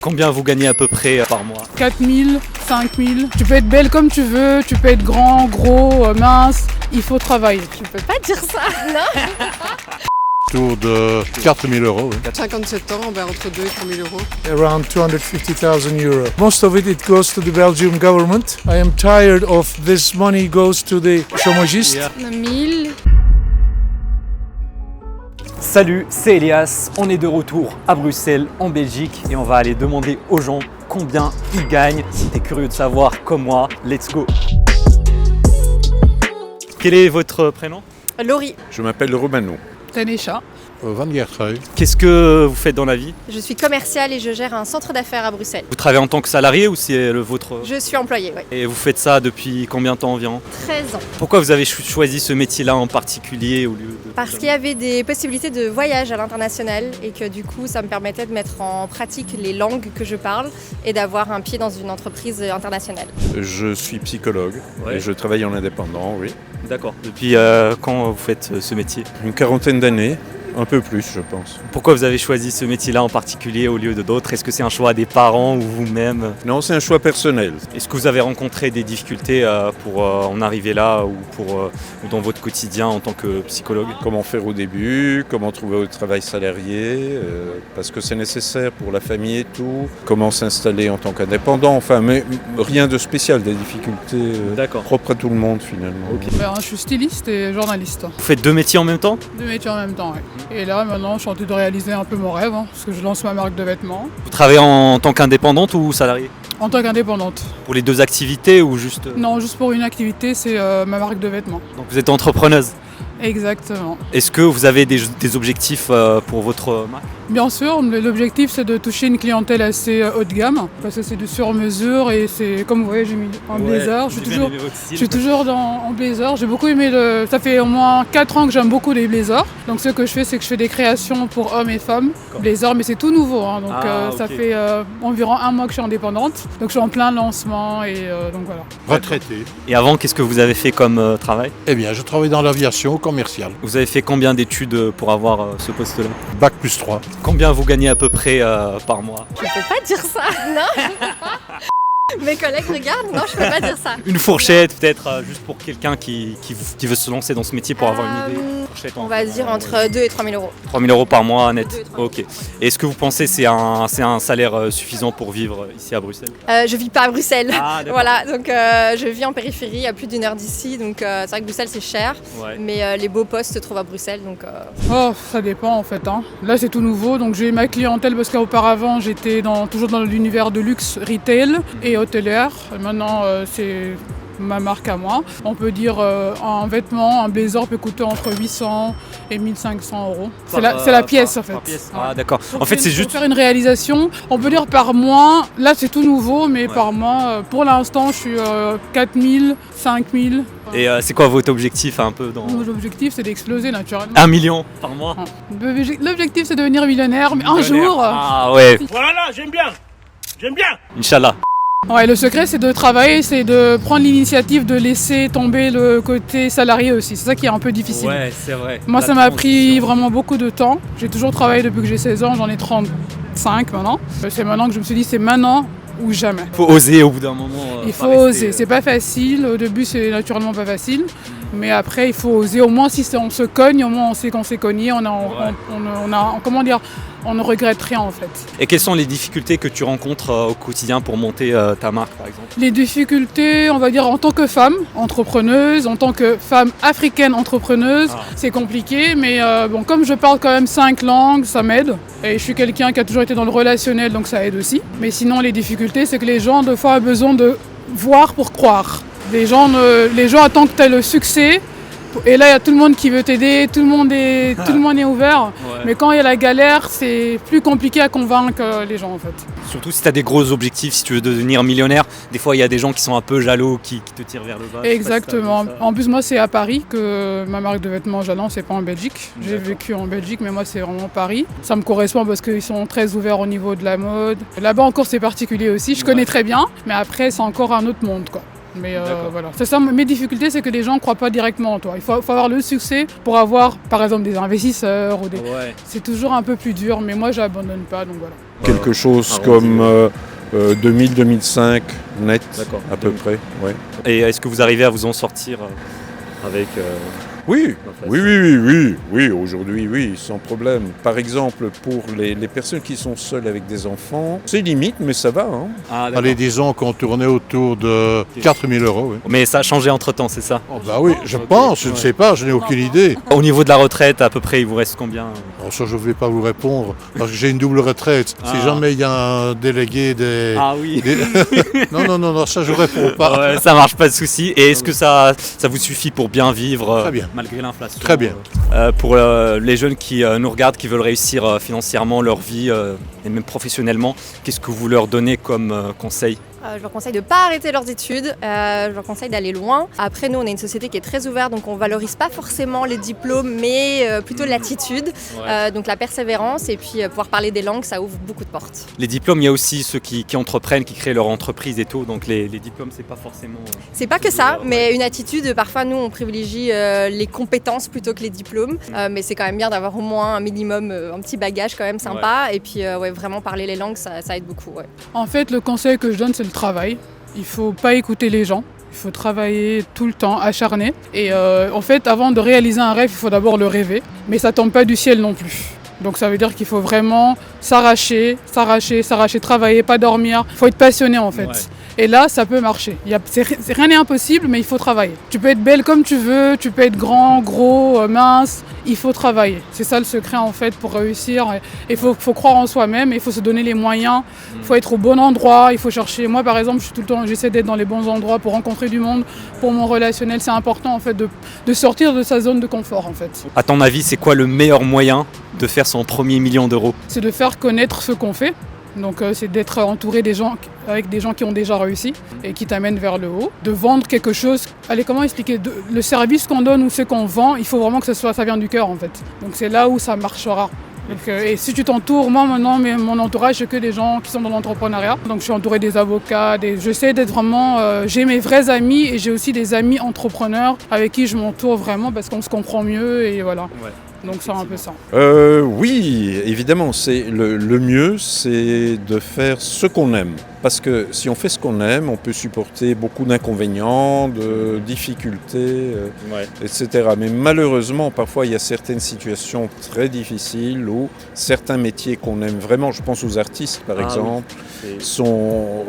Combien vous gagnez à peu près par mois? 4 000, 5 000. Tu peux être belle comme tu veux, tu peux être grand, gros, mince. Il faut travailler. Tu peux pas dire ça, non? Autour de 4 000 euros. Oui. 57 ans, entre 2 et 3 000 euros. Around 250,000 euros. Most of it goes to the Belgian government. I am tired of this money goes to the chômagistes. 1000. Salut, c'est Elias, on est de retour à Bruxelles, en Belgique, et on va aller demander aux gens combien ils gagnent. Si t'es curieux de savoir, comme moi, let's go. Quel est votre prénom? Laurie. Je m'appelle Romano. Tanesha. Van Gertrui. Qu'est-ce que vous faites dans la vie? Je suis commerciale et je gère un centre d'affaires à Bruxelles. Vous travaillez en tant que salarié ou c'est le vôtre? Je suis employée, oui. Et vous faites ça depuis combien de temps environ? 13 ans. Pourquoi vous avez choisi ce métier-là en particulier au lieu de... Parce qu'il y avait des possibilités de voyage à l'international et que du coup ça me permettait de mettre en pratique les langues que je parle et d'avoir un pied dans une entreprise internationale. Je suis psychologue Ouais. et je travaille en indépendant, oui. D'accord. Depuis quand vous faites ce métier? Une quarantaine d'années, un peu plus je pense. Pourquoi vous avez choisi ce métier-là en particulier au lieu de d'autres? Est-ce que c'est un choix des parents ou vous-même? Non, c'est un choix personnel. Est-ce que vous avez rencontré des difficultés pour en arriver là ou dans votre quotidien en tant que psychologue? Comment faire au début, comment trouver un travail salarié, parce que c'est nécessaire pour la famille et tout. Comment s'installer en tant qu'indépendant, enfin, mais rien de spécial, des difficultés D'accord. propres à tout le monde finalement. Ben, je suis styliste et journaliste. Vous faites deux métiers en même temps? Deux métiers en même temps, oui. Et là, maintenant, je suis en train de réaliser un peu mon rêve, parce que je lance ma marque de vêtements Vous travaillez en tant qu'indépendante ou salarié? en tant qu'indépendante. Pour les deux activités ou juste... Non, juste pour une activité, c'est ma marque de vêtements. Donc vous êtes entrepreneuse. Exactement. Est-ce que vous avez des objectifs pour votre marque? Bien sûr, l'objectif c'est de toucher une clientèle assez haut de gamme, parce que c'est du sur-mesure et c'est, comme vous voyez, j'ai mis un blazer. Je suis toujours en blazer. J'ai beaucoup aimé ça fait au moins 4 ans que j'aime beaucoup les blazers. Donc ce que je fais, c'est que je fais des créations pour hommes et femmes. Blazers, mais c'est tout nouveau. Donc ça fait environ 1 mois que je suis indépendante. Donc je suis en plein lancement et donc voilà. Retraité. Et avant, qu'est-ce que vous avez fait comme travail? Eh bien, je travaille dans l'aviation commerciale. Vous avez fait combien d'études pour avoir ce poste-là? Bac plus 3. Combien vous gagnez à peu près par mois? Tu peux pas dire ça, non? Je peux pas. Mes collègues regardent, non, je peux pas dire ça. Une fourchette peut-être, juste pour quelqu'un qui veut se lancer dans ce métier pour avoir une idée. Fourchette, On va dire entre 2 et 3 000 euros. 3 000 euros par mois net. 2 et 3 000. Ok. Et est-ce que vous pensez que c'est un salaire suffisant pour vivre ici à Bruxelles? Je vis pas à Bruxelles. Ah, d'accord. Voilà, donc je vis en périphérie, à plus d'1 heure d'ici. Donc c'est vrai que Bruxelles c'est cher, Ouais. mais les beaux postes se trouvent à Bruxelles. Donc Oh, ça dépend en fait. Là c'est tout nouveau, donc j'ai ma clientèle parce qu'auparavant j'étais toujours dans l'univers de luxe retail et hôtelière. Maintenant c'est ma marque à moi. On peut dire un vêtement, un blazer peut coûter entre 800 et 1500 euros. C'est la pièce en fait. Par pièce. Ouais. Ah d'accord. En fait c'est Pour juste... faire une réalisation, on peut dire par mois, là c'est tout nouveau, mais par mois, pour l'instant je suis 4 000, 5 000. Et c'est quoi votre objectif un peu dans... L'objectif c'est d'exploser naturellement. 1 million par mois? L'objectif c'est de devenir millionnaire, mais un jour. Ah ouais, Voilà, j'aime bien. J'aime bien. Inch'Allah. Ouais, le secret c'est de travailler, c'est de prendre l'initiative de laisser tomber le côté salarié aussi. C'est ça qui est un peu difficile. Ouais, c'est vrai. Moi La ça m'a pris transition. vraiment beaucoup de temps. J'ai toujours travaillé depuis que j'ai 16 ans, j'en ai 35 maintenant. C'est maintenant que je me suis dit c'est maintenant ou jamais. Faut oser au bout d'un moment. Il pas faut rester, oser, c'est pas facile, au début c'est naturellement pas facile, mais après il faut oser, au moins si on se cogne, au moins on sait qu'on s'est cogné, on ne regrette rien en fait. Et quelles sont les difficultés que tu rencontres au quotidien pour monter ta marque par exemple? Les difficultés, on va dire en tant que femme entrepreneuse, en tant que femme africaine entrepreneuse, c'est compliqué, mais bon, comme je parle quand même 5 langues, ça m'aide. Et je suis quelqu'un qui a toujours été dans le relationnel, donc ça aide aussi. Mais sinon les difficultés, c'est que les gens des fois ont besoin de voir pour croire. Les gens attendent que tu aies le succès. Et là, il y a tout le monde qui veut t'aider, tout le monde est ouvert. Ouais. Mais quand il y a la galère, c'est plus compliqué à convaincre les gens en fait. Surtout si tu as des gros objectifs, si tu veux devenir millionnaire, des fois il y a des gens qui sont un peu jaloux, qui te tirent vers le bas. Exactement. En plus, moi, c'est à Paris que ma marque de vêtements Jalan, c'est pas en Belgique. J'ai D'accord. vécu en Belgique, mais moi, c'est vraiment Paris. Ça me correspond parce qu'ils sont très ouverts au niveau de la mode. Là-bas encore, c'est particulier aussi. Je connais très bien, mais après, c'est encore un autre monde, quoi. Mais D'accord. voilà, c'est ça, mes difficultés, c'est que les gens ne croient pas directement en toi. Il faut avoir le succès pour avoir, par exemple, des investisseurs. Ouais. C'est toujours un peu plus dur, mais moi, j'abandonne pas, donc voilà. Quelque chose arrondi, comme 2000-2005 net, D'accord. à peu près. Ouais. Et est-ce que vous arrivez à vous en sortir avec Oui, Enfin, oui, aujourd'hui, oui, sans problème. Par exemple, pour les personnes qui sont seules avec des enfants, c'est limite, mais ça va. Hein. Ah, d'accord. Allez, disons qu'on tournait autour de 4 000 euros. Oui. Mais ça a changé entre-temps, c'est ça? Oh, bah oui, je pense, je ne sais pas, je n'ai aucune idée. Au niveau de la retraite, à peu près, il vous reste combien? Alors ça, je ne vais pas vous répondre, parce que j'ai une double retraite. Ah. Si jamais il y a un délégué des... Ah oui. Non, ça je ne réponds pas. Ouais, ça marche, pas de souci. Et est-ce que ça vous suffit pour bien vivre Très bien. malgré l'inflation? Très bien. Pour les jeunes qui nous regardent, qui veulent réussir financièrement leur vie et même professionnellement, qu'est-ce que vous leur donnez comme conseil? Je leur conseille de ne pas arrêter leurs études, je leur conseille d'aller loin. Après, nous, on est une société qui est très ouverte, donc on ne valorise pas forcément les diplômes, mais plutôt l'attitude, donc la persévérance, et puis pouvoir parler des langues, ça ouvre beaucoup de portes. Les diplômes, il y a aussi ceux qui entreprennent, qui créent leur entreprise et tout, donc les diplômes, c'est pas forcément... C'est pas que ça, mais une attitude, parfois, nous, on privilégie les compétences plutôt que les diplômes, mais c'est quand même bien d'avoir au moins un minimum, un petit bagage quand même sympa, et puis vraiment parler les langues, ça aide beaucoup. Ouais. En fait, le conseil que je donne, c'est le travail. Il ne faut pas écouter les gens. Il faut travailler tout le temps, acharné. Et en fait, avant de réaliser un rêve, il faut d'abord le rêver. Mais ça ne tombe pas du ciel non plus. Donc ça veut dire qu'il faut vraiment s'arracher, travailler, pas dormir. Il faut être passionné en fait. Ouais. Et là, ça peut marcher. Rien n'est impossible, mais il faut travailler. Tu peux être belle comme tu veux, tu peux être grand, gros, mince. Il faut travailler. C'est ça le secret en fait pour réussir. Il faut croire en soi-même, il faut se donner les moyens. Il faut être au bon endroit, il faut chercher. Moi par exemple, j'essaie d'être dans les bons endroits pour rencontrer du monde. Pour mon relationnel, c'est important en fait de sortir de sa zone de confort en fait. À ton avis, c'est quoi le meilleur moyen de faire son premier million d'euros? C'est de faire connaître ce qu'on fait. Donc c'est d'être entouré avec des gens qui ont déjà réussi et qui t'amènent vers le haut. De vendre quelque chose, allez comment expliquer, le service qu'on donne ou ce qu'on vend, il faut vraiment que ça vienne du cœur en fait. Donc c'est là où ça marchera. Donc, et si tu t'entoures, moi maintenant mon entourage c'est que des gens qui sont dans l'entrepreneuriat. Donc je suis entourée des avocats, j'essaie d'être vraiment, j'ai mes vrais amis et j'ai aussi des amis entrepreneurs avec qui je m'entoure vraiment parce qu'on se comprend mieux et voilà. Ouais. Donc c'est un peu ça. Oui, évidemment, le mieux, c'est de faire ce qu'on aime. Parce que si on fait ce qu'on aime, on peut supporter beaucoup d'inconvénients, de difficultés, etc. Mais malheureusement, parfois, il y a certaines situations très difficiles où certains métiers qu'on aime vraiment, je pense aux artistes par exemple, sont...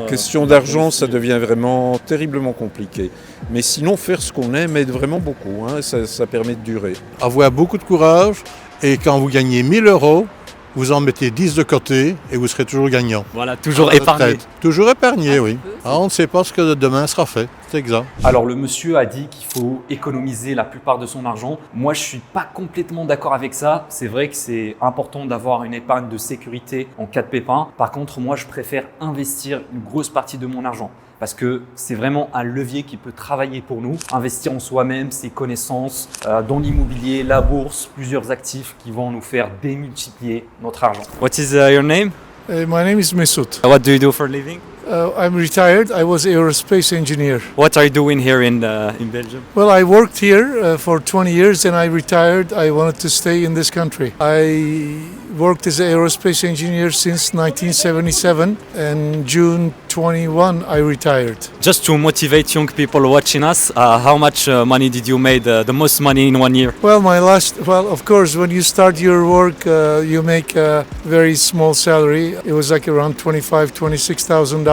Question d'argent, ça devient vraiment terriblement compliqué. Mais sinon, faire ce qu'on aime aide vraiment beaucoup, hein, ça permet de durer. Avoir beaucoup de courage et quand vous gagnez 1 000 euros, vous en mettez 10 de côté et vous serez toujours gagnant. Voilà, toujours épargné. Toujours épargné, oui. On ne sait pas ce que demain sera fait, c'est exact. Alors le monsieur a dit qu'il faut économiser la plupart de son argent. Moi, je ne suis pas complètement d'accord avec ça. C'est vrai que c'est important d'avoir une épargne de sécurité en cas de pépin. Par contre, moi, je préfère investir une grosse partie de mon argent. Parce que c'est vraiment un levier qui peut travailler pour nous. Investir en soi-même, ses connaissances, dans l'immobilier, la bourse, plusieurs actifs qui vont nous faire démultiplier notre argent. What is your name? My name is Mesut. What do you do for a living? I'm retired. I was aerospace engineer. What are you doing here in Belgium? Well, I worked here for 20 years and I retired. I wanted to stay in this country. I worked as an aerospace engineer since 1977 and June 21 I retired. Just to motivate young people watching us, how much money did you make, the most money in 1 year? Well, of course, when you start your work, you make a very small salary. It was like around $26,000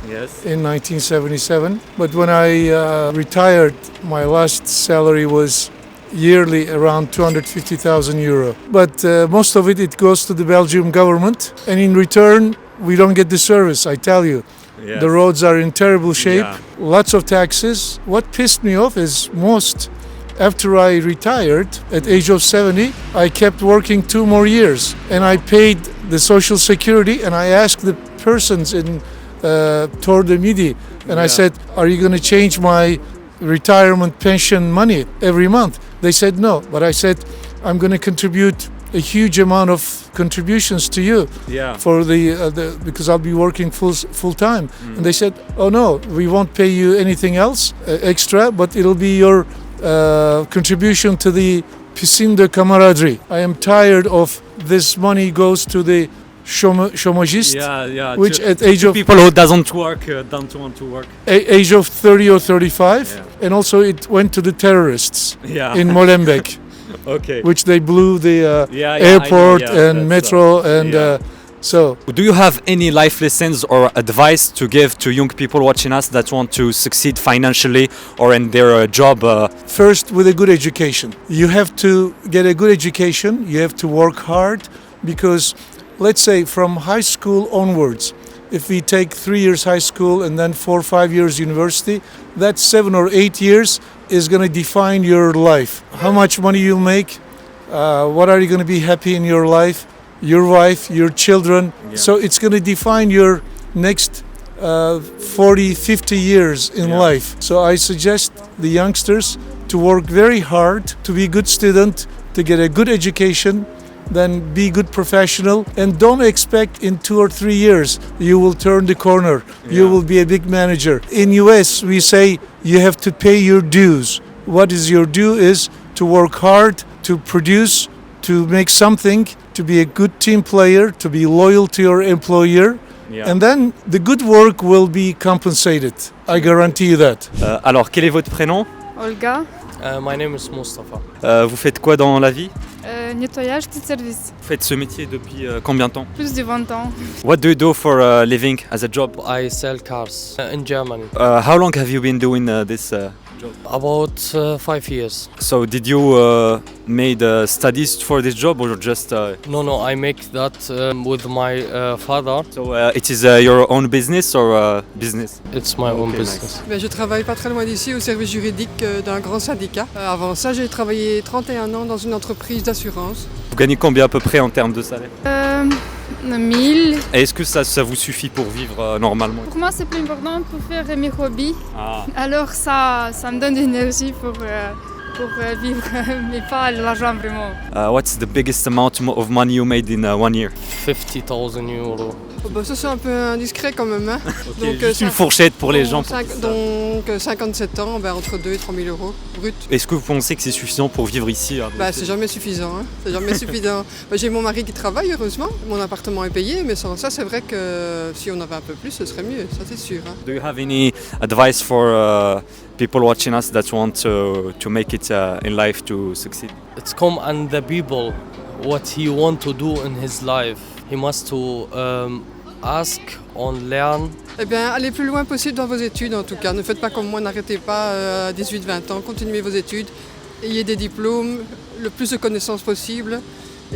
Yes. in 1977. But when I retired, my last salary was yearly around 250,000 euro. But most of it goes to the Belgian government. And in return, we don't get the service, I tell you. Yes. The roads are in terrible shape, Yeah. lots of taxes. What pissed me off is after I retired at age of 70, I kept working 2 more years. And I paid the Social Security and I asked the persons in Tor de Midi and I said, are you going to change my retirement pension money every month? They said no, but I said, I'm going to contribute a huge amount of contributions to you Yeah. for because I'll be working full time. And they said, oh no, we won't pay you anything else extra, but it'll be your contribution to the piscine de camaraderie. I am tired of this money goes to the chômagiste, which at age of people who don't want to work. age of 30 or 35, and also it went to the terrorists in Molenbeek, Okay. which they blew the I airport know, yeah, and that's, metro and so. Do you have any life lessons or advice to give to young people watching us that want to succeed financially or in their job? First, with a good education. You have to get a good education, you have to work hard, because let's say from high school onwards, if we take 3 years high school and then 4 or 5 years university, that 7 or 8 years is going to define your life. How much money you'll make, what are you going to be happy in your life, your wife, your children. So it's going to define your next 40, 50 years in life. So I suggest the youngsters to work very hard, to be a good student, to get a good education, then be good professional, and don't expect in 2 or 3 years you will turn the corner, you will be a big manager. In US we say you have to pay your dues. What is your due is to work hard, to produce, to make something, to be a good team player, to be loyal to your employer, and then the good work will be compensated. I guarantee you that. Alors, quel est votre prénom? Olga, My name is Mustafa. Vous faites quoi dans la vie? nettoyage de service. Vous faites ce métier depuis combien de temps? Plus de 20 ans. What do you do for a living as a job? I sell cars in Germany. How long have you been doing this job? About 5 years. So did you made studies for this job or just? No, I make that with my father. So it is your own business or business? It's my own Okay, business. Ben, je travaille pas très loin d'ici au service juridique d'un grand syndicat. Avant ça, j'ai travaillé 31 ans dans une entreprise d'assurance. Vous gagnez combien à peu près en termes de salaire? 1000. Et est-ce que ça vous suffit pour vivre normalement? Pour moi, c'est plus important pour faire mes hobbies. Ah. Alors ça me donne de l'énergie pour vivre, mais pas l'argent vraiment. What's the biggest amount of money you made in 1 year? 50,000 euros. Oh, ben, ça c'est un peu indiscret quand même. Hein. Donc, Juste une fourchette pour les gens. Donc 57 ans, ben, entre 2 et 3 000 euros brut. Est-ce que vous pensez que c'est suffisant pour vivre ici? Ben, c'est jamais suffisant. Hein. C'est jamais suffisant. Ben, j'ai mon mari qui travaille heureusement. Mon appartement est payé, mais sans ça c'est vrai que si on avait un peu plus, ce serait mieux. Ça c'est sûr. Hein. Do you have any advice for people watching us that want to make it in life to succeed? It's come and the people what he want to do in his life. He must to ask and learn. Eh bien, allez plus loin possible dans vos études en tout cas. Ne faites pas comme moi, n'arrêtez pas à 18-20 ans. Continuez vos études, ayez des diplômes, le plus de connaissances possible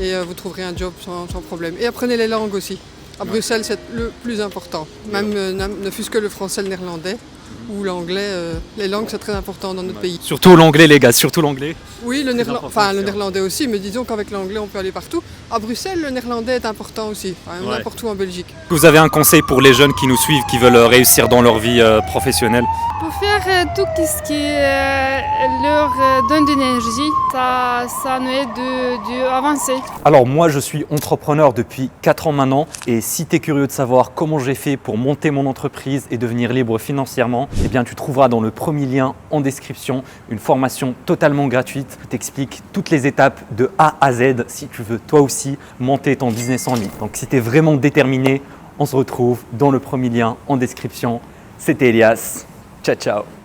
et vous trouverez un job sans problème. Et apprenez les langues aussi. À Bruxelles, c'est le plus important. Même ne fût-ce que le français, le néerlandais ou l'anglais. Les langues, c'est très important dans notre pays. Surtout l'anglais, les gars, surtout l'anglais. Oui, le néerlandais aussi, mais disons qu'avec l'anglais, on peut aller partout. À Bruxelles, le néerlandais est important aussi, n'importe où en Belgique. Vous avez un conseil pour les jeunes qui nous suivent, qui veulent réussir dans leur vie professionnelle? Pour faire tout ce qui leur donne de l'énergie, ça nous aide d'avancer. Alors moi je suis entrepreneur depuis 4 ans maintenant et si tu es curieux de savoir comment j'ai fait pour monter mon entreprise et devenir libre financièrement, eh bien tu trouveras dans le premier lien en description une formation totalement gratuite qui t'explique toutes les étapes de A à Z si tu veux toi aussi monter ton business en ligne. Donc si tu es vraiment déterminé, on se retrouve dans le premier lien en description. C'était Elias. Ciao ciao.